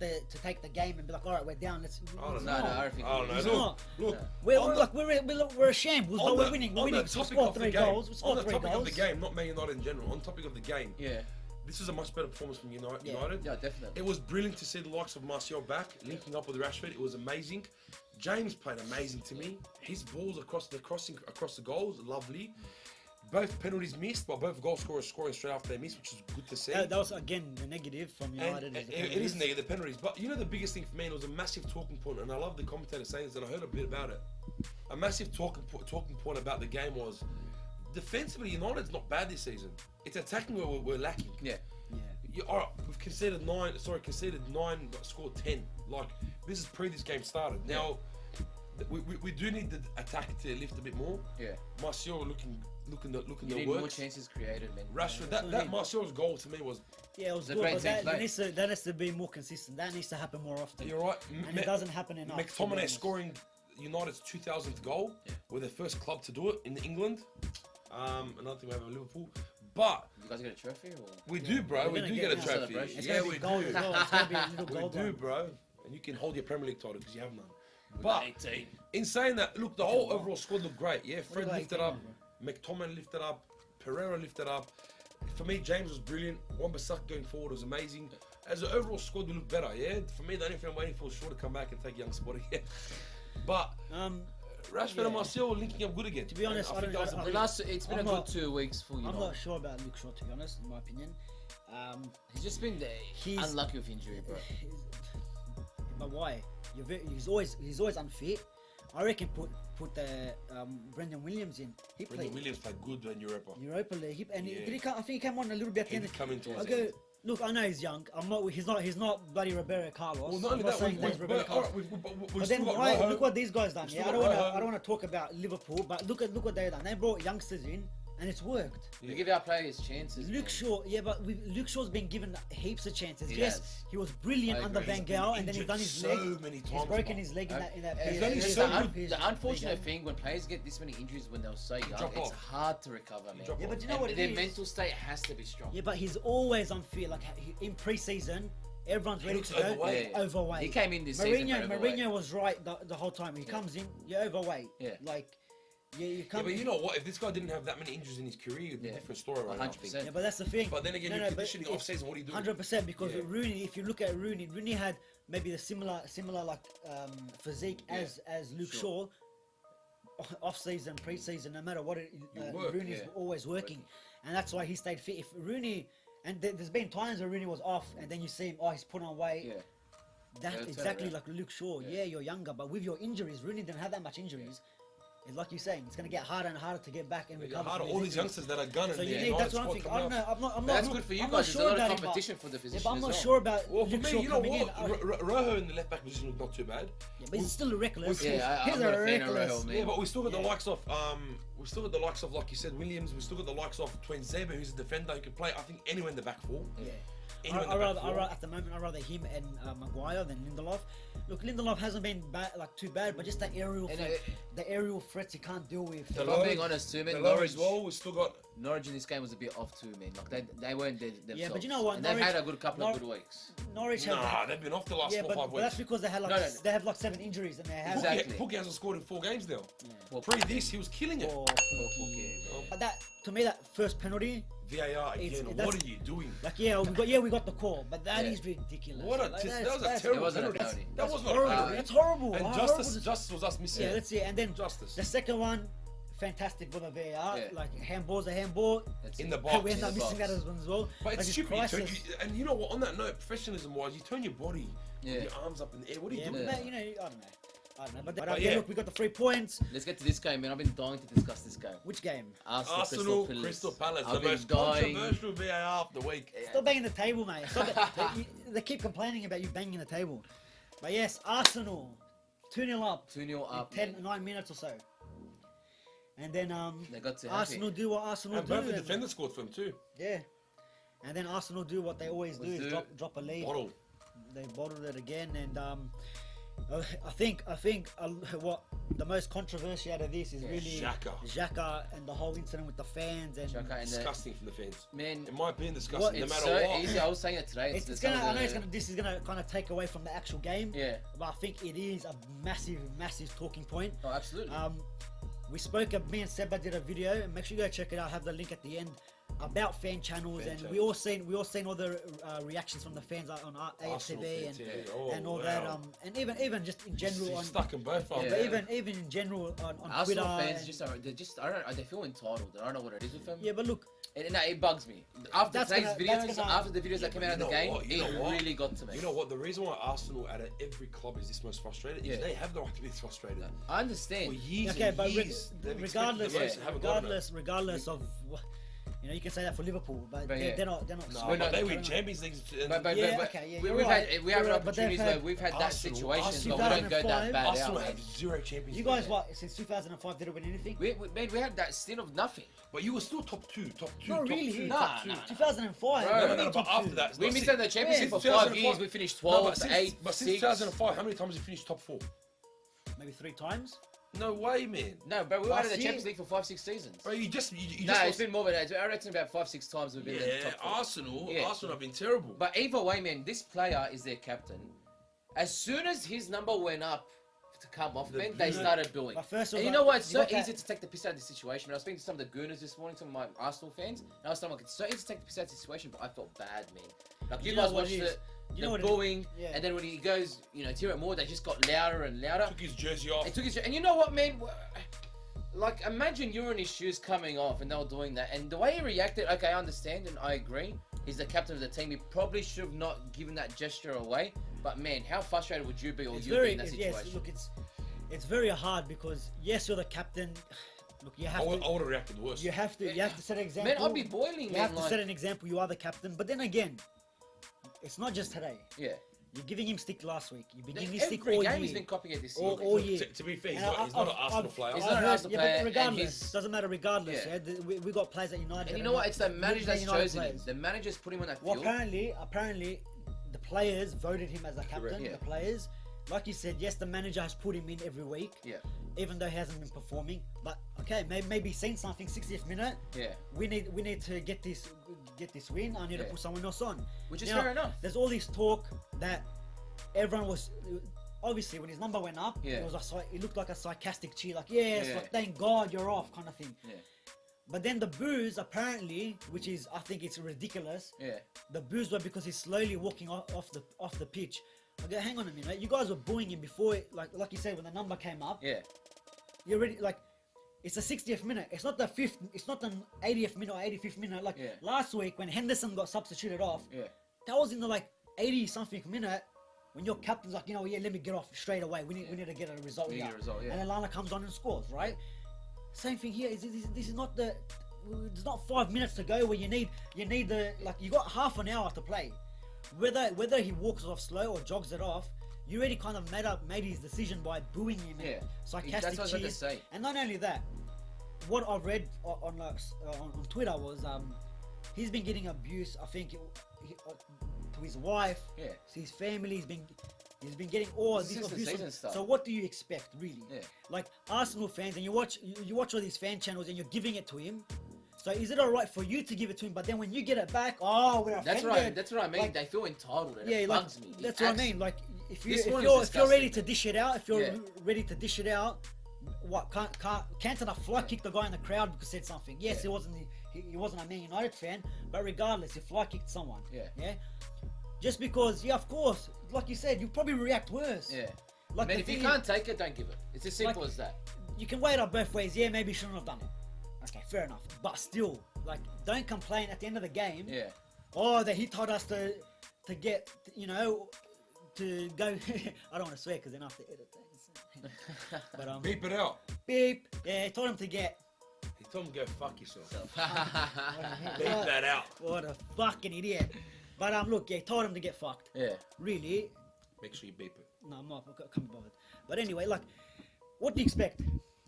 the game and be like, all right, we're down. Let's. I don't he's know. No, not. I don't think. I don't know. He's Look, not. look. We're a shambles, but we're winning. We're on winning. the We topic scored of the 3 game, goals. We on scored the 3 topic goals. of the game, not Man United in general. On topic of the game, Yeah. this is a much better performance from United. Yeah. Yeah, definitely. It was brilliant to see the likes of Martial back, linking up with Rashford. It was amazing. James played amazing to me. His balls across the goals, lovely. Both penalties missed, but both goal scorers scoring straight after they missed, which is good to see. That was again the negative from And United. it is negative, the penalties. But you know the biggest thing for me, and it was a massive talking point, and I love the commentator saying this, and I heard a bit about it. A massive talking point about the game was, defensively, United's not bad this season. It's attacking where we're lacking. Yeah. Yeah. All right, we've conceded 9, but scored 10. Like, this is this game started. Yeah. Now, we do need the attack to lift a bit more. Yeah. Martial looking You the need more works. chances created, man. Rashford, That's what I that mean. Martial's goal to me was, Yeah, it was The good, great but team that play. needs to be more consistent. That needs to happen more often. you're right. And it doesn't happen enough. to be McTominay honest. scoring United's 2000th goal. Yeah. We're the first club to do it in England. Another thing we have in Liverpool. But You guys get a trophy or? we do, bro. We're We gonna do get get a a trophy. celebration. It's Yeah, gonna we be gold do. as well. It's gonna be a little We gold do, one. bro. And you can hold your Premier League title because you have none. But 18. in saying that, look, the whole overall squad looked great. Yeah, Fred about lifted 18, up, McTominay lifted up, Pereira lifted up. For me, James was brilliant. Wan-Bissaka going forward was amazing. As an overall squad, we look better. Yeah, for me, the only thing I'm waiting for is Shaw to come back and take young spot again. But Rashford yeah. and Martial are linking up good again. To be honest, And I think don't- that was a I- brilliant- It's been I'm a not- good 2 weeks for you. I'm not sure about Luke Shaw, to be honest, in my opinion. He's just been He's- unlucky with injury, bro. But why? He's always unfit. I reckon put the Brendan Williams in. He Brendan played Williams played good in Europa. Europa League, and Yeah. did he come, I think he came on a little bit at the He end. did come into I us. go, look, I know he's young. He's not bloody Roberto Carlos. Well, not I'm only not that, saying he's Roberto Carlos. But then got why, Rojo. look what these guys done. We've Yeah, still got Rojo. I don't want to talk about Liverpool, but look what they've done. They brought youngsters in, and it's worked. We give our players chances. Luke man. Shaw, yeah, but Luke Shaw's been given heaps of chances. He yes, has. he was brilliant I under agree. Van He's Gaal, and then he's done his so leg. many He's times, broken bro. his leg in that He's PSG done his so good. The unfortunate game. thing when players get this many injuries when they're so young, drop it's off. hard to recover, man. drop Yeah, off. but you know And what it their is? mental state has to be strong. Yeah, but he's always unfit. Like in pre-season, everyone's ready looks to go. overweight. Yeah. Overweight. He came in this season for overweight. Mourinho was right the whole time. He comes in, you're overweight. Yeah. Like, you Yeah, come. but you know what? If this guy didn't have that many injuries in his career, it'd be a Yeah. different story right now. I think. 100%. Yeah, but that's the thing. But then again, No, you're no, but conditioning off it's season. What are you doing? 100% because Yeah. Rooney. If you look at Rooney had maybe the similar like physique Yeah. as Luke Shaw. Off season, pre-season, no matter what, work, Rooney's yeah. always working, and that's why he stayed fit. If Rooney, and there's been times where Rooney was off, and then you see him, he's put on weight. Yeah. That's They'll turn exactly around. like Luke Shaw. Yeah. Yeah, you're younger, but with your injuries, Rooney didn't have that much injuries. It's like you're saying, it's gonna get harder and harder to get back and recover. Harder, from all these injuries. youngsters that are gunning. So you the need, United that's what I'm squad thinking. I coming don't out. know. I'm not. That's good for you I'm guys. not There's sure a lot about of it, but- competition for the Yeah, position but I'm as not well. sure about Well, for Luke me, Shaw you know coming what? in. Rojo in the left back position was not too bad. Yeah, but he's still reckless. Yeah, he's I'm a not a fan of reckless. Rojo, man. Yeah, but we still got the Yeah. likes of like you said, Williams. We still got the likes of Twenzeba, who's a defender who can play. I think anywhere in the back four. Yeah. Anyone in the back four. At the moment, I'd rather him and Maguire than Lindelof. Look, Lindelof hasn't been too bad, but just that aerial, And, the aerial threats he can't deal with. If I'm being honest too, man, The low Norwich, as well. We still got. Norwich in this game was a bit off too, man. Like they weren't themselves. Yeah, but you know what, And they've Norwich- had a good couple of good weeks. Norwich have. Nah, they've been off the last Yeah, 4 or 5 but that's weeks. because they had like No. they have like 7 injuries and they have. Exactly. Pookie hasn't scored in 4 games now. Well, Pre this, he was killing it. Oh, Pookie, man. but that to me, that first penalty, VAR It's- again. that's- What are you doing? like we got the call, but that Yeah. is ridiculous. What a Like, that that's- was a that's- terrible It wasn't a penalty. penalty. That That's was not a horrible. penalty. That's horrible. And How justice horrible was us missing. Yeah, let's see. And then Justice. the second one, fantastic for the VAR. Yeah. Like handball's a handball. That's In it. the box. We end up the missing box. that as well. But it's Like, stupid. crisis. And you know what? On that note, professionalism-wise, you turn your body, Yeah. with your arms up in the air. What are you Yeah, doing? but you know, I don't know. I don't know, but yeah, look, we got the 3 points. Let's get to this game, man. I've been dying to discuss this game. Which game? Arsenal Crystal Palace, the most controversial VAR of the week. Stop banging the table, mate. They keep complaining about you banging the table. But yes, Arsenal, 2-0 up. 2-0 up. 9 minutes or so. And then they got to Arsenal do what Arsenal do. Both the defenders scored for them too. Yeah. And then Arsenal do what they always do, is drop a lead. Bottle. They bottled it again, and I think what the most controversy out of this is really Xhaka and the whole incident with the fans and disgusting from the fans. Man, in my opinion, disgusting. No matter what. Easy. I was saying it today. This is gonna kind of take away from the actual game. Yeah. But I think it is a massive talking point. Oh, absolutely. We spoke. Me and Seba did a video, and make sure you go check it out. I have the link at the end. About fan channels, we all seen all the reactions from the fans on aftv and all that, and even just in general stuck in both of them. But even in general on Arsenal Twitter, fans they feel entitled. I don't know what it is with them. Yeah, but look, it bugs me. After the videos that came out of the game, it really got to me. You know what? The reason why Arsenal out of every club is this most frustrated is they have the right to be this frustrated. I understand. For years and years, regardless of. You know, you can say that for Liverpool, but they're not. No, but they win Champions League. We have opportunities where we've had that situation, but we don't go that bad. Arsenal have 0 Champions League. You guys, since 2005 didn't win anything? We had that stint of nothing. But you were still top two. Not really. Nah. 2005. But after that, we missed out the Champions League for 5 years. We finished 12, 8, But since 2005, how many times have you finished top 4? Maybe 3 times. No way, man. No, but we were out of the Champions League for 5-6 seasons. Bro, it's been more than that. I reckon about 5-6 times we've been in the top 4. Arsenal have been terrible. But either way, man, this player is their captain. As soon as his number went up to come off, man, they started booing. And you know what? It's so easy to take the piss out of the situation. I was speaking to some of the gooners this morning, some of my Arsenal fans, and I was telling them, it's so easy to take the piss out of the situation, but I felt bad, man. Like, you guys watched it. The booing, and then when he goes, tear it more, they just got louder and louder. Took his jersey off. And you know what, man? Like, imagine you're in his shoes coming off, and they were doing that. And the way he reacted, okay, I understand, and I agree. He's the captain of the team. He probably should have not given that gesture away. But man, how frustrated would you be, or you be in that situation? Yes, look, it's very hard because yes, you're the captain. Look, you have to. I would have reacted worse. You have to set an example. Man, I'd be boiling. You have to set an example. You are the captain, but then again. It's not just today. Yeah. You're giving him stick last week. You've been giving him stick all year. Every game he's been copying it this year. All year. To be fair, he's not an Arsenal player. He's not an Arsenal player. But regardless, doesn't matter regardless. Yeah. We got players at United. And you know what? It's the manager that's chosen him. The manager's put him on that field. Well, apparently, the players voted him as a captain. The players. Like you said, yes, the manager has put him in every week. Yeah. Even though he hasn't been performing, but okay, maybe seen something 60th minute. Yeah. We need to get this win. I need to put someone else on. Which is fair enough. There's all this talk that everyone was obviously when his number went up. Yeah. It looked like a sarcastic cheer, like like thank God you're off kind of thing. Yeah. But then the boos apparently, which is I think it's ridiculous. Yeah. The boos were because he's slowly walking off the pitch. Okay, hang on a minute. You guys were booing him before, like you said, when the number came up. Yeah. You're ready, it's the 60th minute. It's not the 5th. It's not the 80th minute or 85th minute. Last week when Henderson got substituted off. Yeah. That was in the 80 something minute when your captain's like, let me get off straight away. We need to get a result here. And then Lana comes on and scores, right? Same thing here. This is not the. There's not 5 minutes to go where you need the you got half an hour to play. Whether he walks off slow or jogs it off, you already kind of made his decision by booing him. Yeah. Sarcastic That's what I was cheers. And not only that, what I read on Twitter was he's been getting abuse. I think to his wife, to his family. He's been getting all this abuse. So what do you expect, really? Yeah. Like Arsenal fans, and you watch all these fan channels, and you're giving it to him. So is it alright for you to give it to him, but then when you get it back, we're offended. That's what I mean. They feel entitled. And it bugs me. That's what I mean. Like if you're ready to dish it out, what can't a fly kick the guy in the crowd because he said something? Yes, he wasn't a Man United fan, but regardless, he fly kicked someone. Yeah. Just because, of course, like you said, you probably react worse. Yeah. Like if you can't take it, don't give it. It's as simple as that. You can weigh it up both ways. Yeah, maybe you shouldn't have done it. Okay, fair enough. But still, don't complain at the end of the game. Yeah. That he told us to get, to go. I don't want to swear because then I have to edit that. But Beep it out. beep. Yeah, told him to get. He told him to go fuck yourself. What Beep that out. What a fucking idiot. But look, yeah, told him to get fucked. Yeah. Really? Make sure you beep it. No, I'm not. I can't be bothered. But anyway, like, what do you expect?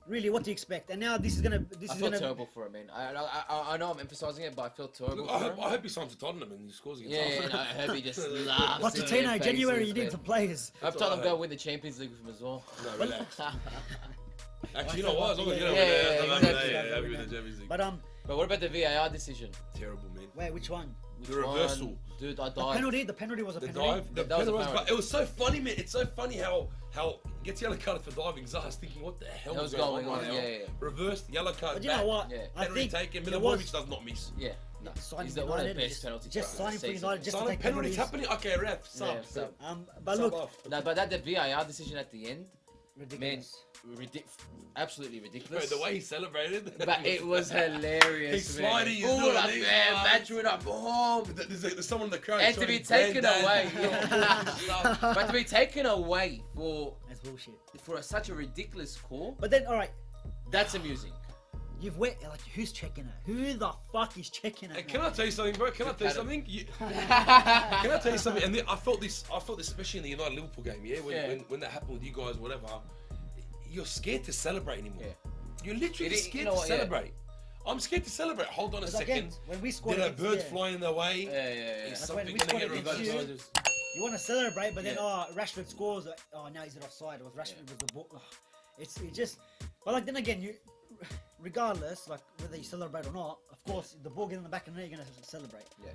Really, what do you expect? And now this is gonna. I feel terrible for him, man. I know I'm emphasising it, but I feel terrible Look, for him. I hope he signs for Tottenham and he scores against Yeah, Arsenal. I hope he just laughs. Pochettino, January, you need some players. I hope Tottenham go win the Champions League with him as well. No, relax. Actually, you know what? As long as But But what about the VAR decision? terrible, man. wait, which one? Which The reversal. one? Dude, I The died. penalty. The penalty was a The penalty. dive, the That was a penalty was, penalty. but it was so funny, man. It's so funny how he gets yellow carded for diving. Zaha's thinking, what the hell That is was going going on? on, yeah. Reversed, yellow card. But you know what? Yeah. I Penalty think taken. there Milivojevic was does not miss. Yeah. No. signing He's for one of the United, best penalty just killers signing for this United just to Silent take penalties penalties. happening. Okay, ref. Sub. Yeah, sub. But Sub look, off. No, but that the VAR decision at the end, ridiculous. absolutely Bro, ridiculous. the way he celebrated. But it was hilarious, He's man. sliding his Pull little up, knees man. up. Battering up, boom. There's someone in the crowd. And to showing be his taken granddad. away. But to be taken away That's bullshit. for such a ridiculous call, But then, all right, that's amusing. you've went like who's checking it? Who the fuck is checking Hey, it? can now? I tell you something, bro? Can I tell you Adam. something? Can I tell you something? And I felt this especially in the United Liverpool game. Yeah, when that happened with you guys, whatever. You're scared to celebrate anymore. Yeah. You're literally You scared know to what, yeah. celebrate. I'm scared to celebrate. Hold on a Because again, second. when we scored, There are against- birds yeah, flying their way. Yeah. Is That's something when we gonna scored get against reversed? you. You want to celebrate, but then Yeah. Rashford scores. Oh, now he's offside. It was Rashford was the ball. Oh, it just. But like then again, you, regardless, like whether you celebrate or not, of course the ball gets in the back of the net, you're gonna celebrate. Yeah.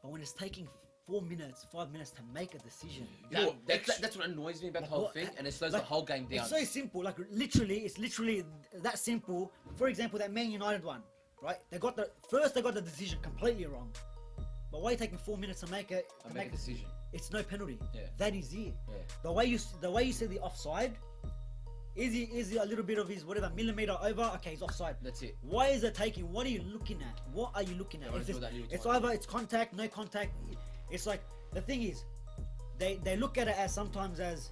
But when it's taking 4 minutes, 5 minutes to make a decision, You know what, That's what annoys me about the whole what- thing, and it slows like, the whole game down. it's so simple. Like literally, it's literally that simple. For example, that Man United one, right? They got the decision completely wrong. But why are you taking 4 minutes to make it? I make a decision. It's no penalty. Yeah. That is it. Yeah. The way you see the offside, is he a little bit of his whatever millimeter over? Okay, he's offside. That's it. Why is it taking? What are you looking at? What are you looking at? I If feel that little it's time. either it's contact, no contact. It's like the thing is, they look at it as sometimes as,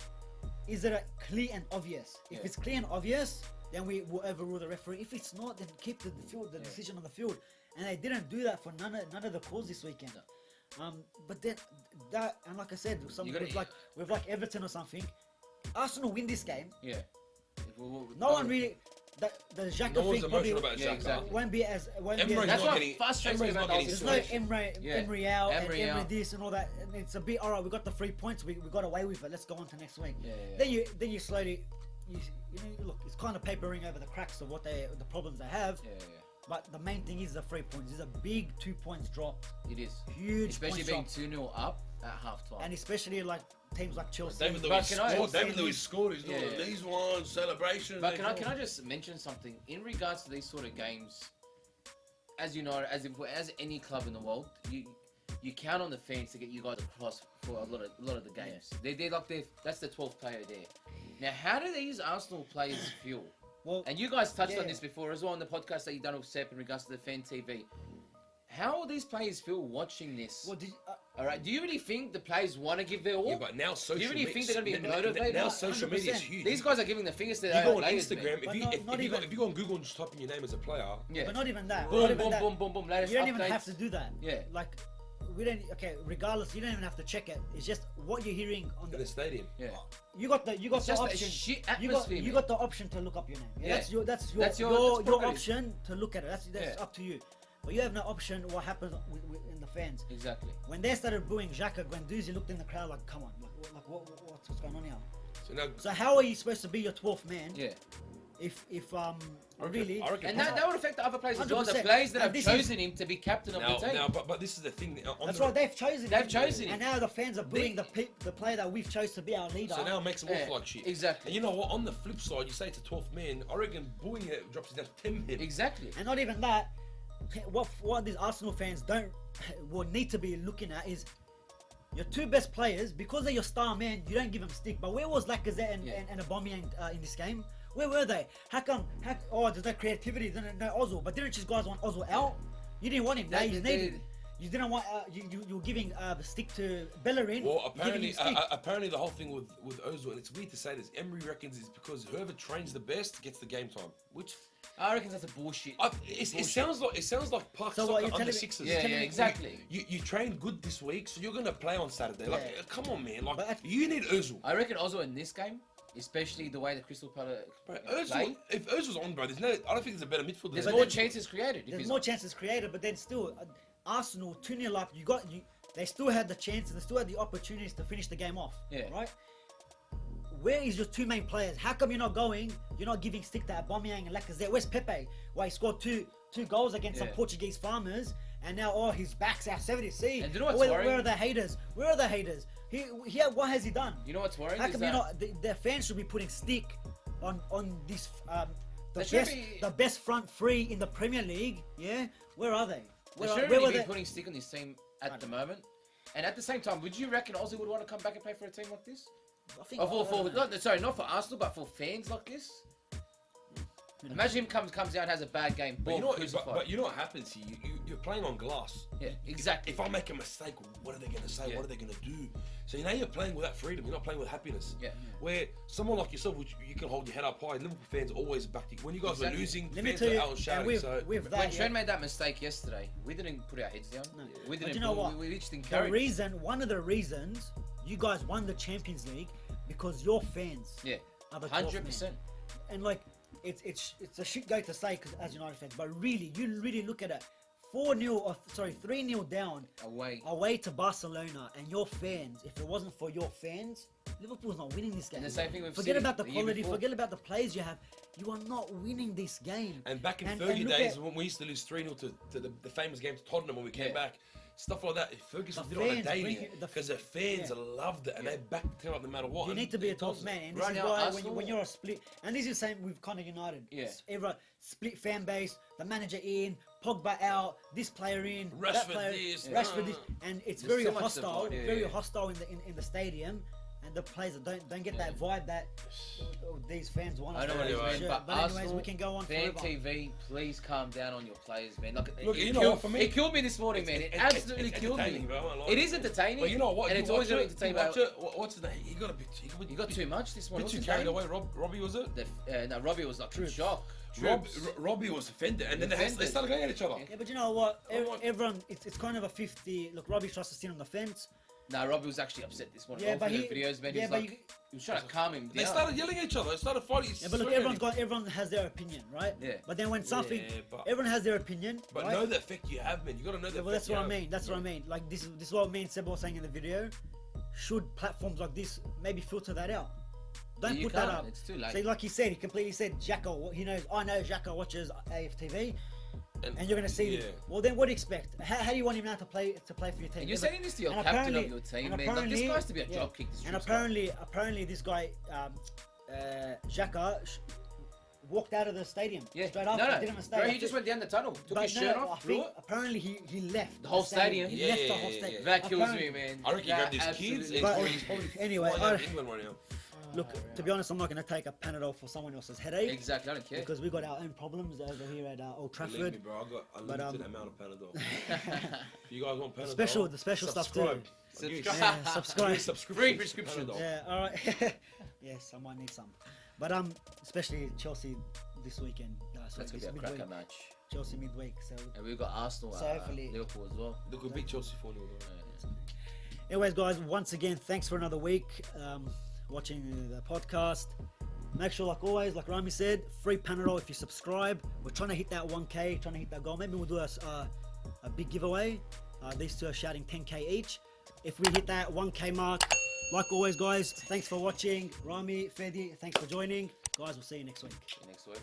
is it a clear and obvious? If Yeah. it's clear and obvious, then we will overrule the referee. If it's not, then keep the decision on the field. And they didn't do that for none of the calls this weekend. But then that, and like I said, with like Everton or something, Arsenal win this game. Yeah. No one really. The Xhaka No one's thing probably emotional about Yeah, Xhaka. exactly. won't be as Emery's That's not what getting- frustrates me Emery's about not the getting There's whole no situation. Emery, Yeah. Emery out Emery and Emery out. this and all that. And it's a bit alright. We got the 3 points. We got away with it. Let's go on to next week. Yeah. Then you slowly, you know, look. It's kind of papering over the cracks of the problems they have. Yeah. But the main thing is the 3 points. It's a big 2 points drop. It is. Huge, Especially points being drop. 2-0 up at half time. And especially like teams like Chelsea. David But Lewis can I- scored. David Lewis scored. He's doing Yeah. these ones, celebrations. But can I just mention something in regards to these sort of games? As you know, as any club in the world, you count on the fans to get you guys across for a lot of the games. That's the 12th player there. Now, how do these Arsenal players feel? Well, And you guys touched on Yeah. this before as well on the podcast that you've done with Sepp in regards to the Fan TV. How will these players feel watching this? well, All right. Do you really think the players want to give their all? Yeah, but now social Do you really media. think they're gonna be motivated? Now social media is 100%. huge. These guys are giving the fingers to You their go on players, Instagram. man. But If you go on Google and just type in your name as a player, Yeah. but not even that. Boom, not even boom, that. boom, boom, boom. Latest You don't even updates. have to do that. Yeah. Like, we don't. Okay, regardless, you don't even have to check it. It's just what you're hearing on in the the. stadium. Yeah. You got the It's option. just a shit You atmosphere. got the option to look up your name. Yeah. That's your That's your your prerogative. option to look at it. That's Yeah. up to you. But you have no option. What happens in the fans Exactly. when they started booing Xhaka? Guendouzi looked in the crowd like, "Come on, what's going on here?" So now, So how are you supposed to be your 12th man Yeah. if I really? reckon And that would affect the other players as well. The 100%. players that And have this chosen him to be captain of the team. now, but this is the thing. On That's the, right. They've chosen. They've him. chosen him. And now the fans are booing the player that we've chose to be our leader. So now it makes them Yeah, look like shit. exactly. And you know what? On the flip side, you say it's a 12th man. I reckon booing it drops it down to 10 men. Exactly. And not even that. What these Arsenal fans will need to be looking at is your two best players, because they're your star man. You don't give them stick. But where was Lacazette and Aubameyang in this game? Where were they? How come? There's no creativity. No Ozil. But didn't you guys want Ozil out? You didn't want him. Now he's needed. You didn't want you were giving the stick to Bellerin. Well, apparently the whole thing with Ozil, and it's weird to say this, Emery reckons it's because whoever trains the best gets the game time, which I reckon that's a bullshit. It sounds like Park So soccer what, you're under telling me- sixes. Yeah, exactly. You trained good this week, so you're gonna play on Saturday. Yeah. Like, come on, man. Like, But you need Ozil. I reckon Ozil in this game, especially the way the Crystal Palace Bro, play, Ozil, if Ozil's on, bro, I don't think there's a better midfielder. there's than more him. chances created. If There's he's more chances created, but then still, Arsenal 2-0 up. They still had the chance and they still had the opportunities to finish the game off. Yeah. Right. Where is your two main players? How come you're not giving stick to Aubameyang and Lacazette? Where's Pepe? Why he scored two goals against some Portuguese farmers, and now his back's our 70. See, And do you know what's where worrying? are the haters? Where are the haters? What has he done? You know what's worrying? How is come that you're not? The fans should be putting stick on this There should the best front three in the Premier League. Yeah, where are they? they Where shouldn't were really be they? putting stick on this team at the moment. And at the same time, would you reckon Ozil would want to come back and play for a team like this? I think, Not for Arsenal, but for fans like this. Imagine him comes down and has a bad game. But Boom, you know, crucified. but you know what happens here? You're playing on glass. Yeah, exactly. If I make a mistake, what are they going to say? Yeah. What are they going to do? So now you're playing with that freedom. You're not playing with happiness. Yeah. Where someone like yourself, which you can hold your head up high, Liverpool fans always back you. When you guys Exactly. are losing, Let me fans tell are you, out and shouting. with So when that, Trent made that mistake yesterday, we didn't put our heads down. No. We But didn't. you know what? We just encouraged. One of the reasons you guys won the Champions League because your fans Yeah, are the 100%. 100%. And like it's a shit go to say because as United fans, but really you really look at it, 3-0 down Away. to Barcelona, and your fans. If it wasn't for your fans, Liverpool's not winning this game. And the same thing with Forget City about the the year quality. before. Forget about the players you have. You are not winning this game. And back in And Fergie look days, at- when we used to lose 3-0 to the famous game to Tottenham when we came Yeah. back, stuff like that, Ferguson The did it on a fans daily bring it- the- because the fans yeah. loved it and they backed the team up no matter what. You and need to be a it top does it. man, and this Right is now, why Arsenal- when you're a split, and this is the same with kind of United. Yeah. Everyone split fan base, the manager in, Pogba out, this player in, that Rashford player, this, Rashford this, and it's There's very so much hostile, divide, yeah, very yeah. hostile in the stadium, and the players don't get that vibe that these fans want. I know what you you mean, mean, but anyways, Arsenal, we can go on Fan forever. TV, please calm down on your players, man. Look, you know what, for me- it killed me this morning, man. It absolutely it's killed me. entertaining, bro, I won't lie. It is entertaining, But you know what? and You it's always watch going it, to entertain. you watch it, what's his name? He got a bit. You got too much this morning. Bit too What's his carried name? away. Robbie was it? No, Robbie was like in shock. Robbie was offended, and then Offended. they started going at each other. Yeah, but you know what? Come on. Everyone, it's kind of a 50. Look, Robbie tries to sit on the fence. No, Robbie was actually upset this morning. Yeah, All but through he- the videos, man. yeah, He was but like, he was trying to calm him down. They started yelling at each other. They started fighting. Yeah, but look, everyone has their opinion, right? Yeah. But then when something, Yeah, but- everyone has their opinion. But right? know the effect you have, man. You got to know the Yeah, well, effect that's what I you mean. That's what I mean. Like this is what me and Seb were saying in the video. Should platforms like this maybe filter that out? Don't You put that can't. up. It's too late. So like he said, he completely said Xhaka. He knows. I know Xhaka watches AFTV, and you're gonna see. yeah. Well, then what do you expect? How do you want him now to play for your team? And you're Yeah, but- saying this to your and captain of apparently- your team, and man. Like, this apparently- guy's to be a yeah. job kick. This And Troopz guy. apparently this guy, Xhaka, walked out of the stadium Yeah. straight No, after. no. Didn't stay. Bro, he after- just went down the tunnel, took but his no, shirt I off, blew think it. apparently he left The whole stadium? He Yeah, left the yeah, whole yeah, stadium. That kills Apparently- me, man. I reckon he That grabbed his kids. absolutely And But- he's probably anyway, flying out of England right now. Look, to be honest, I'm not going to take a Panadol for someone else's headache Exactly, I don't care. because we got our own problems over here at Old Believe me, Trafford. bro. I got a But, limited amount of Panadol. If you guys want Panadol, The special stuff too. subscribe. I'll give you- Subscribe. Yeah, give you subscribe. a subscription Free to prescription. Panadol. Yeah, all right. Yes, I might need some. But especially Chelsea this weekend. That's going to be a cracker match. Chelsea midweek. So, And we've got Arsenal, So hopefully- Liverpool as well. Look, we beat Chelsea 4-0. anyways, guys, once again, thanks for another week watching the podcast. Make sure, like always, like Rami said, free Panadol if you subscribe. We're trying to hit that 1K, trying to hit that goal. Maybe we'll do a big giveaway. These two are shouting 10K each. If we hit that 1K mark, like always, guys, thanks for watching. Rami, Fedi, thanks for joining. Guys, we'll see you next week. Next week.